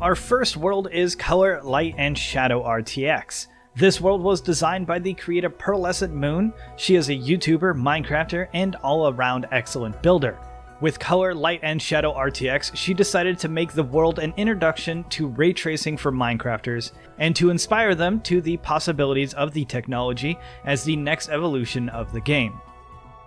Our first world is Color, Light, and Shadow RTX. This world was designed by the creator PearlescentMoon. She is a YouTuber, Minecrafter, and all-around excellent builder. With Color, Light, and Shadow RTX, she decided to make the world an introduction to ray tracing for Minecrafters, and to inspire them to the possibilities of the technology as the next evolution of the game.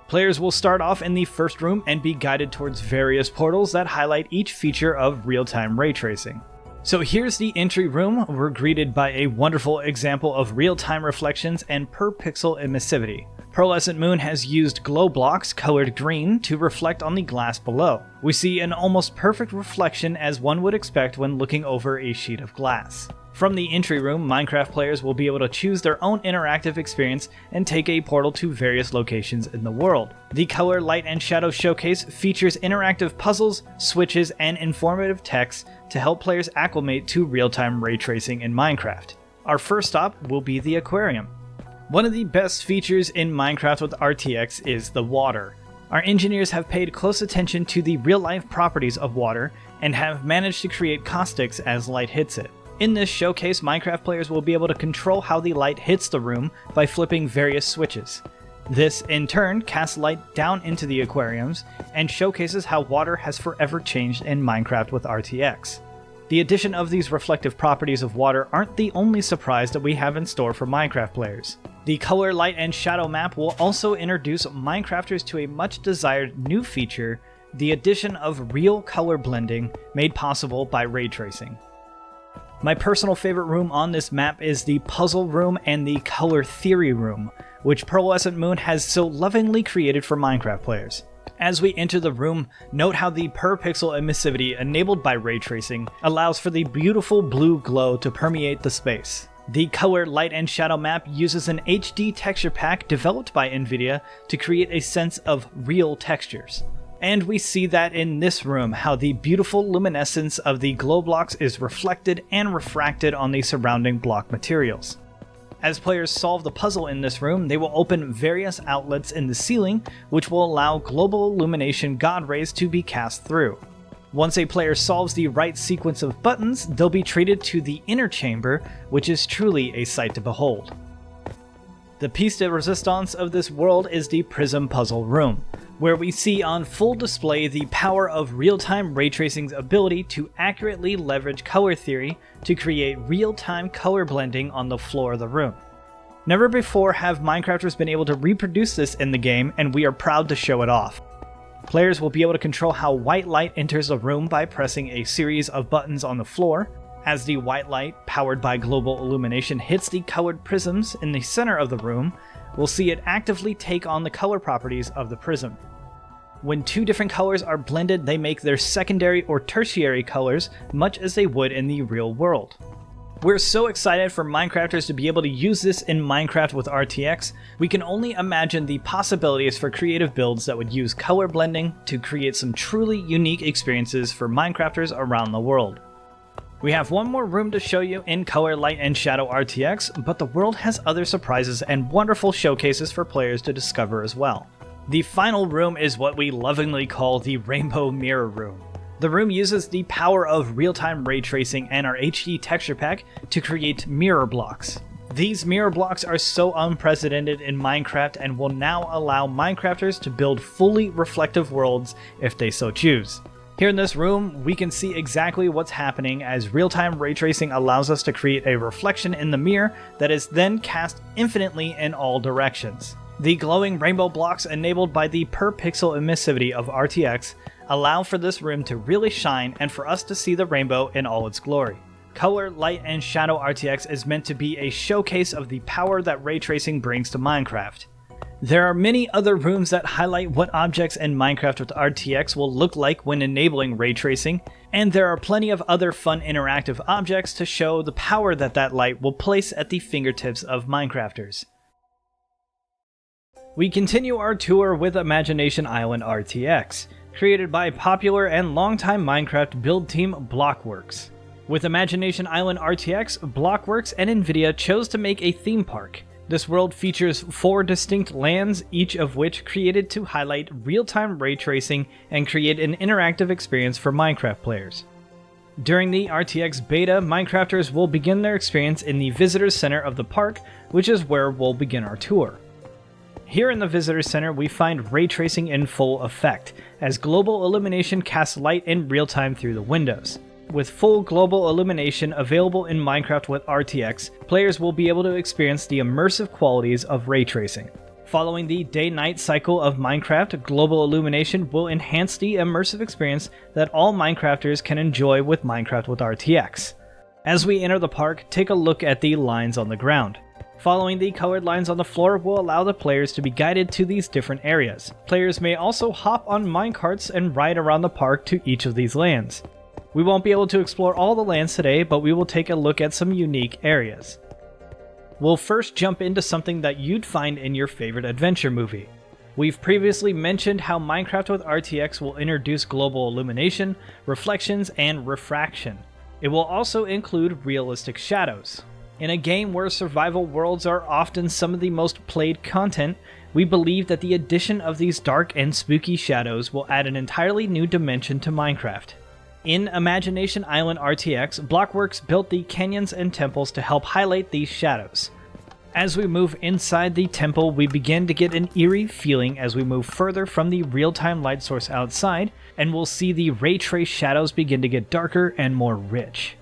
Players will start off in the first room and be guided towards various portals that highlight each feature of real-time ray tracing. So here's the entry room. We're greeted by a wonderful example of real-time reflections and per-pixel emissivity. PearlescentMoon has used glow blocks colored green to reflect on the glass below. We see an almost perfect reflection as one would expect when looking over a sheet of glass. From the entry room, Minecraft players will be able to choose their own interactive experience and take a portal to various locations in the world. The Color, Light, and Shadow Showcase features interactive puzzles, switches, and informative text to help players acclimate to real-time ray tracing in Minecraft. Our first stop will be the aquarium. One of the best features in Minecraft with RTX is the water. Our engineers have paid close attention to the real-life properties of water and have managed to create caustics as light hits it. In this showcase, Minecraft players will be able to control how the light hits the room by flipping various switches. This, in turn, casts light down into the aquariums and showcases how water has forever changed in Minecraft with RTX. The addition of these reflective properties of water aren't the only surprise that we have in store for Minecraft players. The Color, Light, and Shadow map will also introduce Minecrafters to a much desired new feature, the addition of real color blending made possible by ray tracing. My personal favorite room on this map is the Puzzle Room and the Color Theory Room, which PearlescentMoon has so lovingly created for Minecraft players. As we enter the room, note how the per-pixel emissivity enabled by ray tracing allows for the beautiful blue glow to permeate the space. The Color, Light, and Shadow map uses an HD texture pack developed by NVIDIA to create a sense of real textures. And we see that in this room, how the beautiful luminescence of the glow blocks is reflected and refracted on the surrounding block materials. As players solve the puzzle in this room, they will open various outlets in the ceiling, which will allow global illumination god rays to be cast through. Once a player solves the right sequence of buttons, they'll be treated to the inner chamber, which is truly a sight to behold. The piece de resistance of this world is the Prism Puzzle Room, where we see on full display the power of real-time ray tracing's ability to accurately leverage color theory to create real-time color blending on the floor of the room. Never before have Minecrafters been able to reproduce this in the game, and we are proud to show it off. Players will be able to control how white light enters the room by pressing a series of buttons on the floor. As the white light, powered by global illumination, hits the colored prisms in the center of the room, we'll see it actively take on the color properties of the prism. When two different colors are blended, they make their secondary or tertiary colors, much as they would in the real world. We're so excited for Minecrafters to be able to use this in Minecraft with RTX. We can only imagine the possibilities for creative builds that would use color blending to create some truly unique experiences for Minecrafters around the world. We have one more room to show you in Color, Light, and Shadow RTX, but the world has other surprises and wonderful showcases for players to discover as well. The final room is what we lovingly call the Rainbow Mirror Room. The room uses the power of real-time ray tracing and our HD texture pack to create mirror blocks. These mirror blocks are so unprecedented in Minecraft and will now allow Minecrafters to build fully reflective worlds if they so choose. Here in this room, we can see exactly what's happening as real-time ray tracing allows us to create a reflection in the mirror that is then cast infinitely in all directions. The glowing rainbow blocks enabled by the per-pixel emissivity of RTX allow for this room to really shine and for us to see the rainbow in all its glory. Color, Light, and Shadow RTX is meant to be a showcase of the power that ray tracing brings to Minecraft. There are many other rooms that highlight what objects in Minecraft with RTX will look like when enabling ray tracing, and there are plenty of other fun interactive objects to show the power that that light will place at the fingertips of Minecrafters. We continue our tour with Imagination Island RTX, created by popular and longtime Minecraft build team BlockWorks. With Imagination Island RTX, BlockWorks and NVIDIA chose to make a theme park. This world features 4 distinct lands, each of which created to highlight real-time ray tracing and create an interactive experience for Minecraft players. During the RTX Beta, Minecrafters will begin their experience in the Visitor Center of the park, which is where we'll begin our tour. Here in the Visitor Center, we find ray tracing in full effect, as global illumination casts light in real time through the windows. With full global illumination available in Minecraft with RTX, players will be able to experience the immersive qualities of ray tracing. Following the day-night cycle of Minecraft, global illumination will enhance the immersive experience that all Minecrafters can enjoy with Minecraft with RTX. As we enter the park, take a look at the lines on the ground. Following the colored lines on the floor will allow the players to be guided to these different areas. Players may also hop on minecarts and ride around the park to each of these lands. We won't be able to explore all the lands today, but we will take a look at some unique areas. We'll first jump into something that you'd find in your favorite adventure movie. We've previously mentioned how Minecraft with RTX will introduce global illumination, reflections, and refraction. It will also include realistic shadows. In a game where survival worlds are often some of the most played content, we believe that the addition of these dark and spooky shadows will add an entirely new dimension to Minecraft. In Imagination Island RTX, BlockWorks built the canyons and temples to help highlight these shadows. As we move inside the temple, we begin to get an eerie feeling as we move further from the real-time light source outside, and we'll see the ray trace shadows begin to get darker and more rich.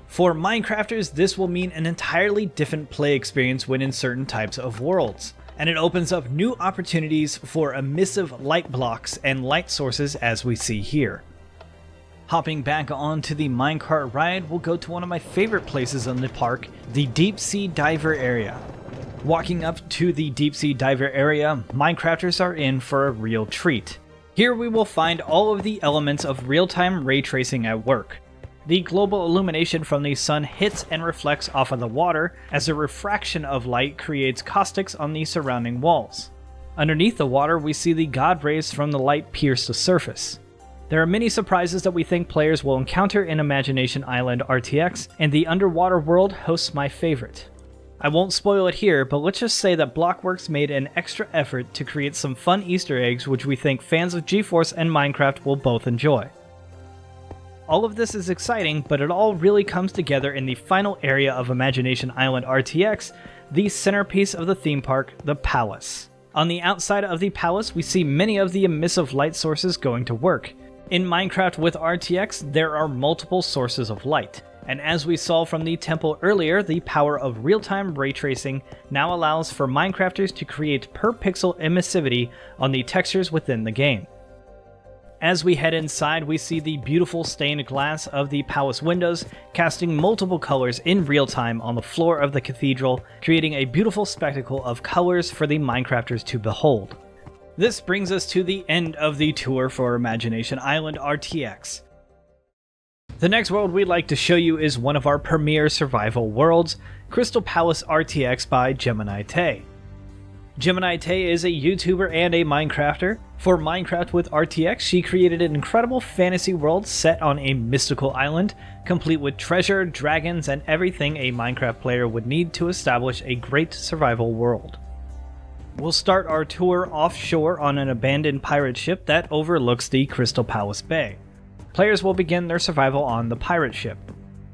For Minecrafters, this will mean an entirely different play experience when in certain types of worlds, and it opens up new opportunities for emissive light blocks and light sources as we see here. Hopping back onto the minecart ride, we'll go to one of my favorite places in the park, the Deep Sea Diver area. Walking up to the Deep Sea Diver area, Minecrafters are in for a real treat. Here we will find all of the elements of real-time ray tracing at work. The global illumination from the sun hits and reflects off of the water, as a refraction of light creates caustics on the surrounding walls. Underneath the water, we see the god rays from the light pierce the surface. There are many surprises that we think players will encounter in Imagination Island RTX, and the underwater world hosts my favorite. I won't spoil it here, but let's just say that BlockWorks made an extra effort to create some fun Easter eggs which we think fans of GeForce and Minecraft will both enjoy. All of this is exciting, but it all really comes together in the final area of Imagination Island RTX, the centerpiece of the theme park, the Palace. On the outside of the Palace, we see many of the emissive light sources going to work. In Minecraft with RTX, there are multiple sources of light, and as we saw from the temple earlier, the power of real-time ray tracing now allows for Minecrafters to create per-pixel emissivity on the textures within the game. As we head inside, we see the beautiful stained glass of the palace windows, casting multiple colors in real time on the floor of the cathedral, creating a beautiful spectacle of colors for the Minecrafters to behold. This brings us to the end of the tour for Imagination Island RTX. The next world we'd like to show you is one of our premier survival worlds, Crystal Palace RTX by GeminiTay. GeminiTay is a YouTuber and a Minecrafter. For Minecraft with RTX, she created an incredible fantasy world set on a mystical island, complete with treasure, dragons, and everything a Minecraft player would need to establish a great survival world. We'll start our tour offshore on an abandoned pirate ship that overlooks the Crystal Palace Bay. Players will begin their survival on the pirate ship.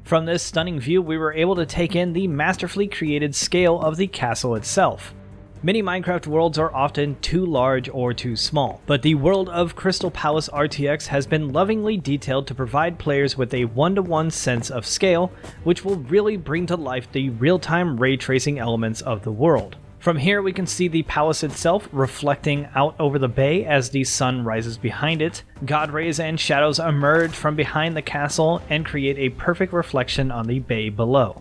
From this stunning view, we were able to take in the masterfully created scale of the castle itself. Many Minecraft worlds are often too large or too small, but the world of Crystal Palace RTX has been lovingly detailed to provide players with a one-to-one sense of scale, which will really bring to life the real-time ray tracing elements of the world. From here we can see the palace itself reflecting out over the bay as the sun rises behind it. God rays and shadows emerge from behind the castle and create a perfect reflection on the bay below.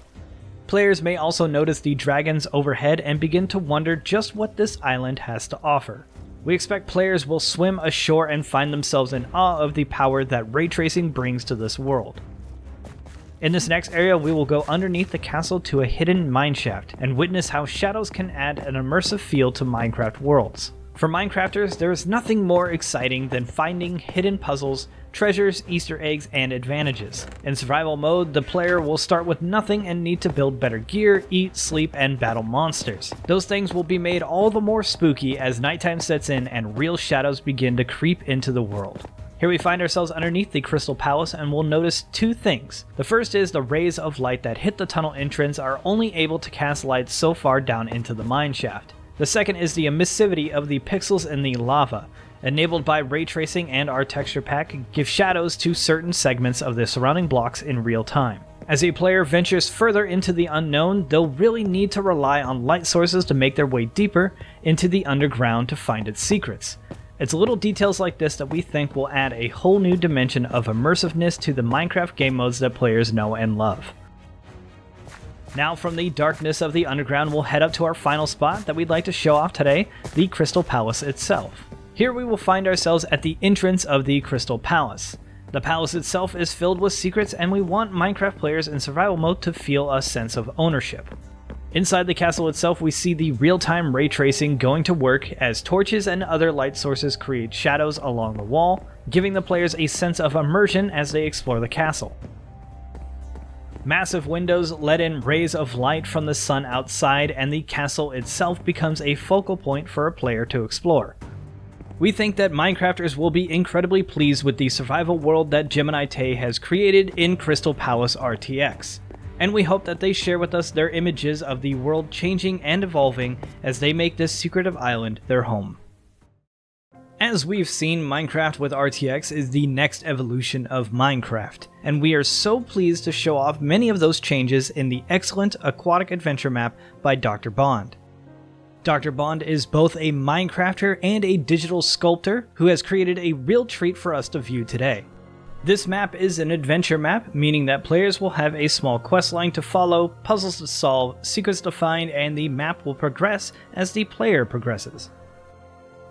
Players may also notice the dragons overhead and begin to wonder just what this island has to offer. We expect players will swim ashore and find themselves in awe of the power that ray tracing brings to this world. In this next area, we will go underneath the castle to a hidden mineshaft and witness how shadows can add an immersive feel to Minecraft worlds. For Minecrafters, there is nothing more exciting than finding hidden puzzles, treasures, Easter eggs, and advantages. In survival mode, the player will start with nothing and need to build better gear, eat, sleep, and battle monsters. Those things will be made all the more spooky as nighttime sets in and real shadows begin to creep into the world. Here we find ourselves underneath the Crystal Palace and we'll notice two things. The first is the rays of light that hit the tunnel entrance are only able to cast light so far down into the mineshaft. The second is the emissivity of the pixels in the lava. Enabled by ray tracing and our texture pack, give shadows to certain segments of the surrounding blocks in real time. As a player ventures further into the unknown, they'll really need to rely on light sources to make their way deeper into the underground to find its secrets. It's little details like this that we think will add a whole new dimension of immersiveness to the Minecraft game modes that players know and love. Now from the darkness of the underground, we'll head up to our final spot that we'd like to show off today, the Crystal Palace itself. Here we will find ourselves at the entrance of the Crystal Palace. The palace itself is filled with secrets and we want Minecraft players in survival mode to feel a sense of ownership. Inside the castle itself we see the real-time ray tracing going to work as torches and other light sources create shadows along the wall, giving the players a sense of immersion as they explore the castle. Massive windows let in rays of light from the sun outside and the castle itself becomes a focal point for a player to explore. We think that Minecrafters will be incredibly pleased with the survival world that GeminiTay has created in Crystal Palace RTX, and we hope that they share with us their images of the world changing and evolving as they make this secretive island their home. As we've seen, Minecraft with RTX is the next evolution of Minecraft, and we are so pleased to show off many of those changes in the excellent Aquatic Adventure map by Dr. Bond. Dr. Bond is both a Minecrafter and a digital sculptor who has created a real treat for us to view today. This map is an adventure map, meaning that players will have a small quest line to follow, puzzles to solve, secrets to find, and the map will progress as the player progresses.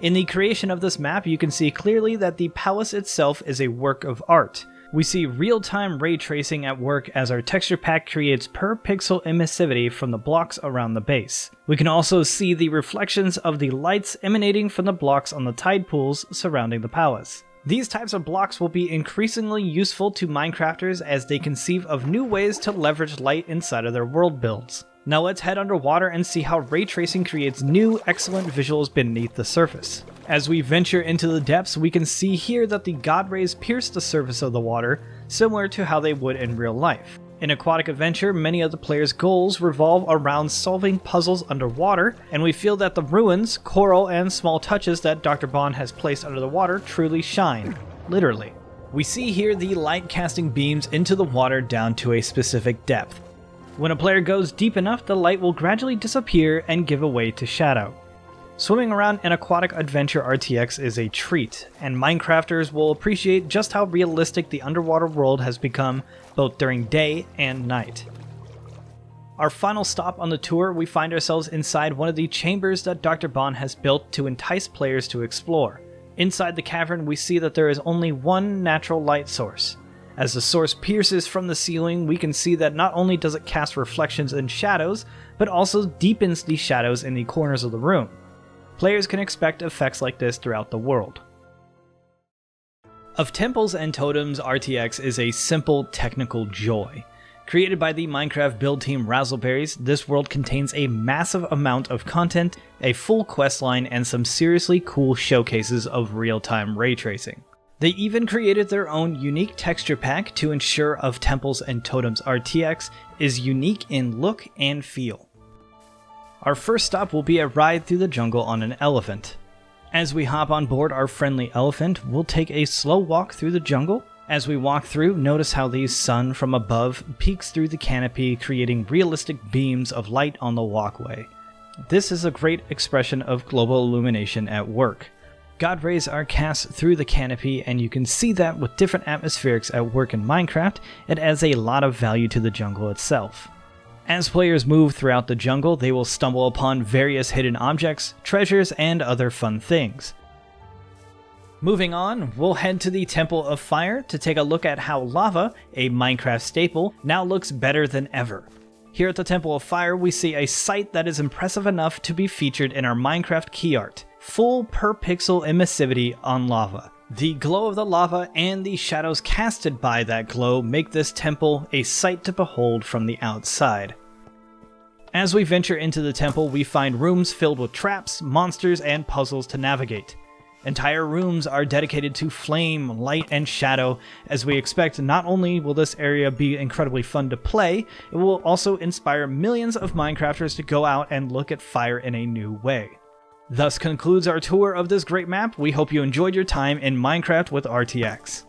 In the creation of this map, you can see clearly that the palace itself is a work of art. We see real-time ray tracing at work as our texture pack creates per pixel emissivity from the blocks around the base. We can also see the reflections of the lights emanating from the blocks on the tide pools surrounding the palace. These types of blocks will be increasingly useful to Minecrafters as they conceive of new ways to leverage light inside of their world builds. Now let's head underwater and see how ray tracing creates new, excellent visuals beneath the surface. As we venture into the depths, we can see here that the god rays pierce the surface of the water, similar to how they would in real life. In Aquatic Adventure, many of the players' goals revolve around solving puzzles underwater, and we feel that the ruins, coral, and small touches that Dr. Bond has placed under the water truly shine. Literally. We see here the light casting beams into the water down to a specific depth. When a player goes deep enough, the light will gradually disappear and give way to shadow. Swimming around in Aquatic Adventure RTX is a treat, and Minecrafters will appreciate just how realistic the underwater world has become both during day and night. Our final stop on the tour, we find ourselves inside one of the chambers that Dr. Bond has built to entice players to explore. Inside the cavern, we see that there is only one natural light source. As the source pierces from the ceiling, we can see that not only does it cast reflections and shadows, but also deepens the shadows in the corners of the room. Players can expect effects like this throughout the world. Of Temples and Totems, RTX is a simple technical joy. Created by the Minecraft build team Razzleberries, this world contains a massive amount of content, a full questline, and some seriously cool showcases of real-time ray tracing. They even created their own unique texture pack to ensure Of Temples and Totems RTX is unique in look and feel. Our first stop will be a ride through the jungle on an elephant. As we hop on board our friendly elephant, we'll take a slow walk through the jungle. As we walk through, notice how the sun from above peeks through the canopy, creating realistic beams of light on the walkway. This is a great expression of global illumination at work. God rays are cast through the canopy, and you can see that with different atmospherics at work in Minecraft, it adds a lot of value to the jungle itself. As players move throughout the jungle, they will stumble upon various hidden objects, treasures, and other fun things. Moving on, we'll head to the Temple of Fire to take a look at how lava, a Minecraft staple, now looks better than ever. Here at the Temple of Fire, we see a sight that is impressive enough to be featured in our Minecraft key art. Full per pixel emissivity on lava. The glow of the lava and the shadows casted by that glow make this temple a sight to behold from the outside. As we venture into the temple, we find rooms filled with traps, monsters, and puzzles to navigate. Entire rooms are dedicated to flame, light, and shadow, as we expect not only will this area be incredibly fun to play, it will also inspire millions of Minecrafters to go out and look at fire in a new way. Thus concludes our tour of this great map. We hope you enjoyed your time in Minecraft with RTX.